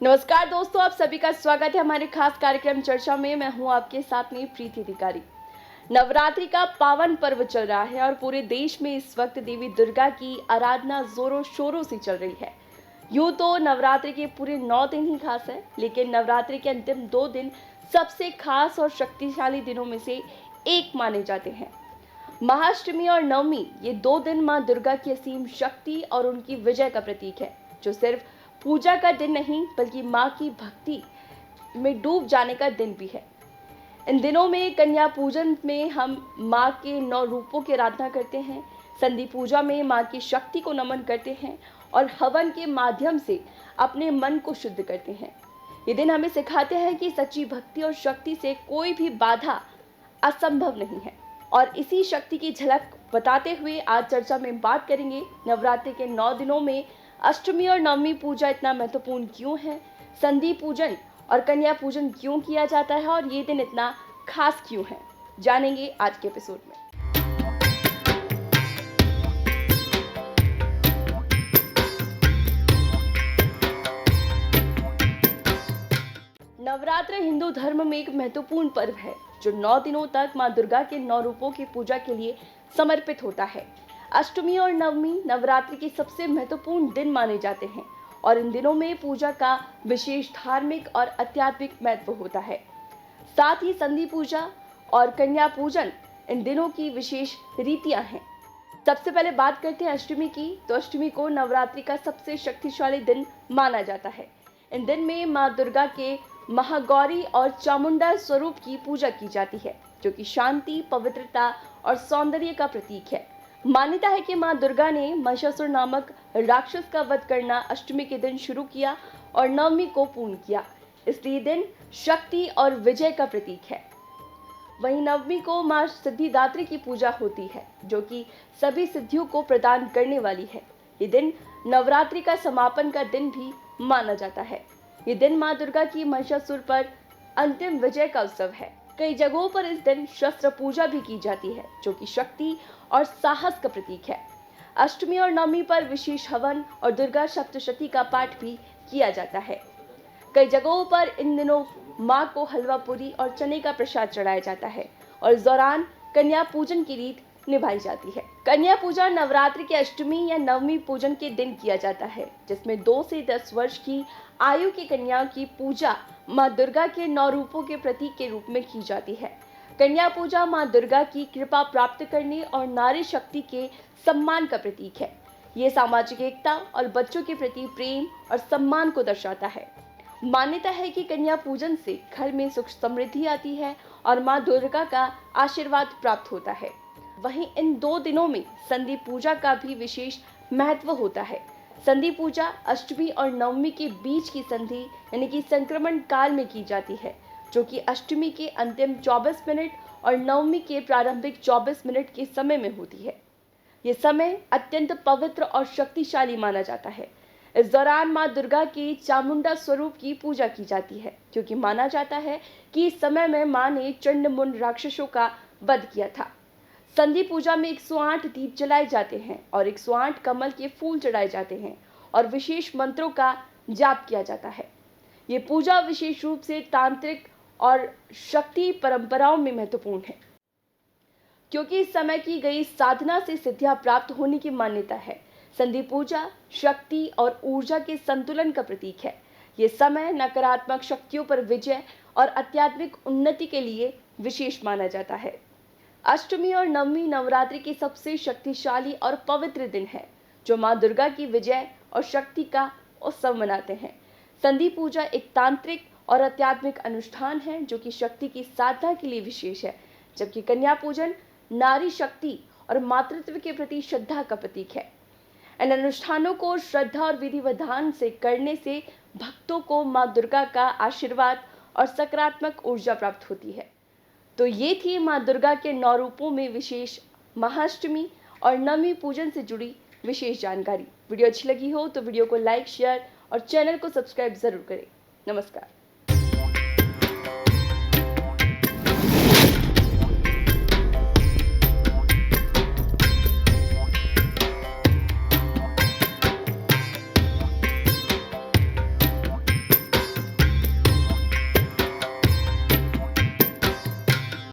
नमस्कार दोस्तों, आप सभी का स्वागत है हमारे खास कार्यक्रम चर्चा में। मैं हूं आपके साथ में प्रीति अधिकारी। नवरात्रि का पावन पर्व चल रहा है और पूरे देश में इस वक्त देवी दुर्गा की आराधना जोरों शोरों से चल रही है। यूं तो नवरात्रि के पूरे 9 दिन ही खास है, लेकिन नवरात्रि के अंतिम 2 दिन सबसे खास और शक्तिशाली दिनों में से एक माने जाते हैं। महाअष्टमी और नवमी, ये 2 दिन मां दुर्गा की असीम शक्ति और उनकी विजय का प्रतीक है, जो सिर्फ पूजा का दिन नहीं बल्कि मां की भक्ति में डूब जाने का दिन भी है। इन दिनों में कन्या पूजन में हम मां के 9 रूपों की आराधना करते हैं। संधि पूजा में मां की शक्ति को नमन करते हैं और हवन के माध्यम से अपने मन को शुद्ध करते हैं। ये दिन हमें सिखाते हैं कि सच्ची भक्ति और शक्ति से कोई भी बाधा असंभव नहीं है। और इसी शक्ति की झलक बताते हुए आज चर्चा में बात करेंगे नवरात्रि के 9 दिनों में अष्टमी और नवमी पूजा इतना महत्वपूर्ण क्यों है, संधि पूजन और कन्या पूजन क्यों किया जाता है और ये दिन इतना खास क्यों है, जानेंगे आज के एपिसोड में। नवरात्र हिंदू धर्म में एक महत्वपूर्ण पर्व है जो 9 दिनों तक मां दुर्गा के 9 रूपों की पूजा के लिए समर्पित होता है। अष्टमी और नवमी नवरात्रि के सबसे महत्वपूर्ण दिन माने जाते हैं और इन दिनों में पूजा का विशेष धार्मिक और आध्यात्मिक महत्व होता है। साथ ही संधि पूजा और कन्या पूजन इन दिनों की विशेष रीतियां हैं। सबसे पहले बात करते हैं अष्टमी की। तो अष्टमी को नवरात्रि का सबसे शक्तिशाली दिन माना जाता है। इन दिन में मां दुर्गा के महागौरी और चामुंडा स्वरूप की पूजा की जाती है, जो कि शांति, पवित्रता और सौंदर्य का प्रतीक है। मान्यता है कि मां दुर्गा ने महिषासुर नामक राक्षस का वध करना अष्टमी के दिन शुरू किया और नवमी को पूर्ण किया, इसलिए दिन शक्ति और विजय का प्रतीक है। वहीं नवमी को मां सिद्धिदात्री की पूजा होती है, जो कि सभी सिद्धियों को प्रदान करने वाली है। ये दिन नवरात्रि का समापन का दिन भी माना जाता है। ये दिन मां दुर्गा की महिषासुर पर अंतिम विजय का उत्सव है। कई जगहों पर इस दिन शस्त्र पूजा भी की जाती है, जो कि शक्ति और साहस का प्रतीक है। अष्टमी और नवमी पर विशेष हवन और दुर्गा सप्तशती का पाठ भी किया जाता है। कई जगहों पर इन दिनों मां को हलवा पूरी और चने का प्रसाद चढ़ाया जाता है और इस दौरान कन्या पूजन की रीत निभाई जाती है। कन्या पूजा नवरात्रि के अष्टमी या नवमी पूजन के दिन किया जाता है, जिसमें 2 से 10 वर्ष की आयु की कन्याओं की पूजा मां दुर्गा के 9 रूपों के प्रतीक के रूप में की जाती है। कन्या पूजा मां दुर्गा की कृपा प्राप्त करने और नारी शक्ति के सम्मान का प्रतीक है। ये सामाजिक एकता और बच्चों के प्रति प्रेम और सम्मान को दर्शाता है। मान्यता है कि कन्या पूजन से घर में सुख समृद्धि आती है और मां दुर्गा का आशीर्वाद प्राप्त होता है। वहीं इन 2 दिनों में संधि पूजा का भी विशेष महत्व होता है। संधि पूजा अष्टमी और नवमी के बीच की संधि यानी कि संक्रमण काल में की जाती है, जो कि अष्टमी के अंतिम 24 मिनट और नवमी के प्रारंभिक 24 मिनट के समय में होती है। ये समय अत्यंत पवित्र और शक्तिशाली माना जाता है। इस दौरान मां दुर्गा के चामुंडा स्वरूप की पूजा की जाती है, क्योंकि माना जाता है कि इस समय में मां ने चंड-मुंड राक्षसों का वध किया था। संधि पूजा में 108 दीप जलाए जाते हैं और 108 कमल के फूल चढ़ाए जाते हैं और विशेष मंत्रों का जाप किया जाता है। ये पूजा विशेष रूप से तांत्रिक और शक्ति परंपराओं में महत्वपूर्ण है, क्योंकि इस समय की गई साधना से सिद्धियां प्राप्त होने की मान्यता है। संधि पूजा शक्ति और ऊर्जा के संतुलन का प्रतीक है। ये समय नकारात्मक शक्तियों पर विजय और आध्यात्मिक उन्नति के लिए विशेष माना जाता है। अष्टमी और नवमी नवरात्रि के सबसे शक्तिशाली और पवित्र दिन है, जो मां दुर्गा की विजय और शक्ति का उत्सव मनाते हैं। संधि पूजा एक तांत्रिक और आध्यात्मिक अनुष्ठान है, जो कि शक्ति की साधना के लिए विशेष है, जबकि कन्या पूजन नारी शक्ति और मातृत्व के प्रति श्रद्धा का प्रतीक है। इन अनुष्ठानों को श्रद्धा और विधि विधान से करने से भक्तों को मां दुर्गा का आशीर्वाद और सकारात्मक ऊर्जा प्राप्त होती है। तो ये थी मां दुर्गा के 9 रूपों में विशेष महाअष्टमी और नवमी पूजन से जुड़ी विशेष जानकारी। वीडियो अच्छी लगी हो तो वीडियो को लाइक, शेयर और चैनल को सब्सक्राइब जरूर करें। नमस्कार।